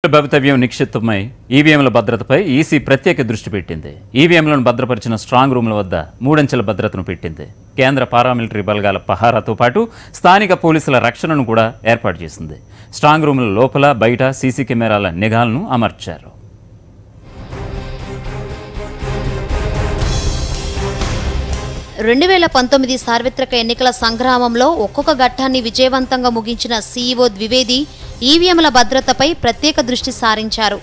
భవితవ్యం నిక్షిప్తమై ఈవీఎంల భద్రతపై ఈసీ ప్రత్యేక దృష్టి పెట్టింది. ఈవీఎంలను భద్రపరిచిన స్ట్రాంగ్ రూమ్ల వద్ద 3 అంచెల భద్రతను పెట్టింది. కేంద్ర పారామిలిటరీ బలగాల పహారాతో పాటు స్థానిక పోలీసుల రక్షణను కూడా ఏర్పాటు చేసింది. స్ట్రాంగ్ రూమ్ల లోపల బయట సీసీ కెమెరాల నిఘాలను అమర్చారు. సార్వత్రిక ఎన్నికల సంగ్రామంలో ఒక్కొక్క ఘట్టాన్ని విజయవంతంగా ముగించిన సీఈఓ ద్వివేది ఈవీఎంల భద్రతపై ప్రత్యేక దృష్టి సారించారు.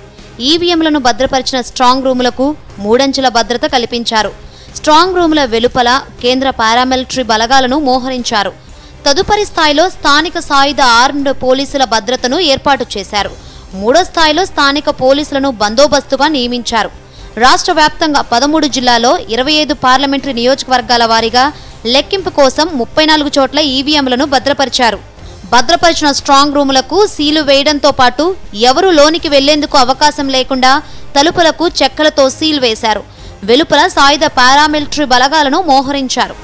ఈవీఎంలను భద్రపరిచిన స్ట్రాంగ్ రూములకు 3 అంచెల భద్రత కల్పించారు. స్ట్రాంగ్ రూముల వెలుపల కేంద్ర పారామిలిటరీ బలగాలను మోహరించారు. తదుపరి స్థాయిలో స్థానిక సాయుధ ఆర్మ్డ్ పోలీసుల భద్రతను ఏర్పాటు చేశారు. 3వ స్థాయిలో స్థానిక పోలీసులను బందోబస్తుగా నియమించారు. రాష్ట్ర వ్యాప్తంగా 13 జిల్లాల్లో 25 పార్లమెంటరీ నియోజకవర్గాల వారీగా లెక్కింపు కోసం 34 చోట్ల ఈవీఎంలను భద్రపరిచారు. భద్రపరిచిన స్ట్రాంగ్ రూములకు సీలు వేయడంతో పాటు ఎవరూ లోనికి వెళ్లేందుకు అవకాశం లేకుండా తలుపులకు చెక్కలతో సీల్ వేశారు. వెలుపల సాయుధ పారామిలిటరీ బలగాలను మోహరించారు.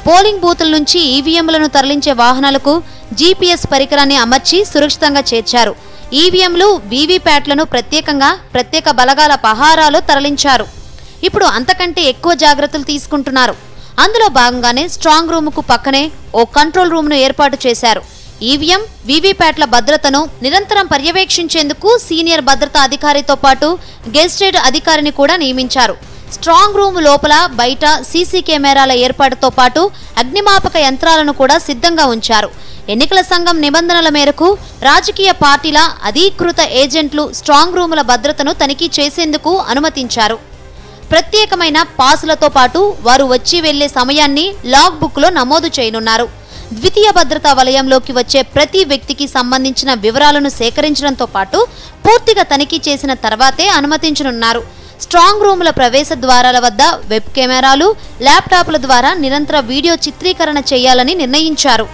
పోలింగ్ బూతుల నుంచి ఈవీఎంలను తరలించే వాహనాలకు జీపీఎస్ పరికరాన్ని అమర్చి సురక్షితంగా చేర్చారు. ఈవీఎంలు వీవీప్యాట్లను ప్రత్యేక బలగాల పహారాలో తరలించారు. ఇప్పుడు అంతకంటే ఎక్కువ జాగ్రత్తలు తీసుకుంటున్నారు. అందులో భాగంగానే స్ట్రాంగ్ రూముకు పక్కనే ఓ కంట్రోల్ రూమ్ను ఏర్పాటు చేశారు. ఈవీఎం వీవీప్యాట్ల భద్రతను నిరంతరం పర్యవేక్షించేందుకు సీనియర్ భద్రతా అధికారితో పాటు గెజిటెడ్ అధికారిని కూడా నియమించారు. స్ట్రాంగ్ రూమ్ లోపల బయట సీసీ కెమెరాల ఏర్పాటుతో పాటు అగ్నిమాపక యంత్రాలను కూడా సిద్ధంగా ఉంచారు. ఎన్నికల సంఘం నిబంధనల మేరకు రాజకీయ పార్టీల అధీకృత ఏజెంట్లు స్ట్రాంగ్ రూముల భద్రతను తనిఖీ చేసేందుకు అనుమతించారు. ప్రత్యేకమైన పాసులతో పాటు వారు వచ్చి వెళ్లే సమయాన్ని లాగ్ బుక్లో నమోదు చేయనున్నారు. ద్వితీయ భద్రతా వలయంలోకి వచ్చే ప్రతి వ్యక్తికి సంబంధించిన వివరాలను సేకరించడంతో పాటు పూర్తిగా తనిఖీ చేసిన తర్వాతే అనుమతించనున్నారు. స్ట్రాంగ్ రూముల ప్రవేశ ద్వారాల వద్ద వెబ్ కెమెరాలు, ల్యాప్టాప్ల ద్వారా నిరంతర వీడియో చిత్రీకరణ చేయాలని నిర్ణయించారు.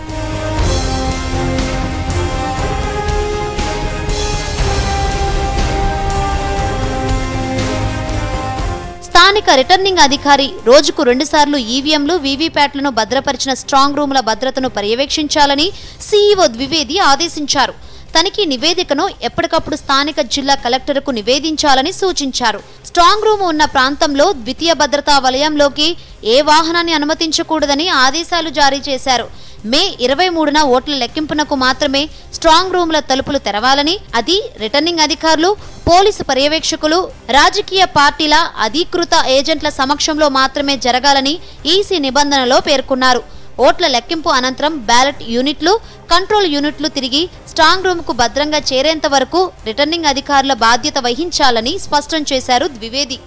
స్థానిక రిటర్నింగ్ అధికారి రోజుకు 2 సార్లు ఈవీఎంలు, వీవీప్యాట్లను భద్రపరిచిన స్ట్రాంగ్ రూముల భద్రతను పర్యవేక్షించాలని సీఈఓ ద్వివేది ఆదేశించారు. తనిఖీ నివేదికను ఎప్పటికప్పుడు స్థానిక జిల్లా కలెక్టర్కు నివేదించాలని సూచించారు. స్ట్రాంగ్ రూమ్ ఉన్న ప్రాంతంలో ద్వితీయ భద్రతా వలయంలోకి ఏ వాహనాన్ని అనుమతించకూడదని ఆదేశాలు జారీ చేశారు. మే 23న ఓట్ల లెక్కింపునకు మాత్రమే స్ట్రాంగ్ రూమ్ల తలుపులు తెరవాలని, అది రిటర్నింగ్ అధికారులు, పోలీసు పర్యవేక్షకులు, రాజకీయ పార్టీల అధీకృత ఏజెంట్ల సమక్షంలో మాత్రమే జరగాలని ఈసీ నిబంధనలో పేర్కొన్నారు. ఓట్ల లెక్కింపు అనంతరం బ్యాలెట్ యూనిట్లు, కంట్రోల్ యూనిట్లు తిరిగి స్ట్రాంగ్ రూమ్కు భద్రంగా చేరేంత వరకు రిటర్నింగ్ అధికారుల బాధ్యత వహించాలని స్పష్టం చేశారు ద్వివేది.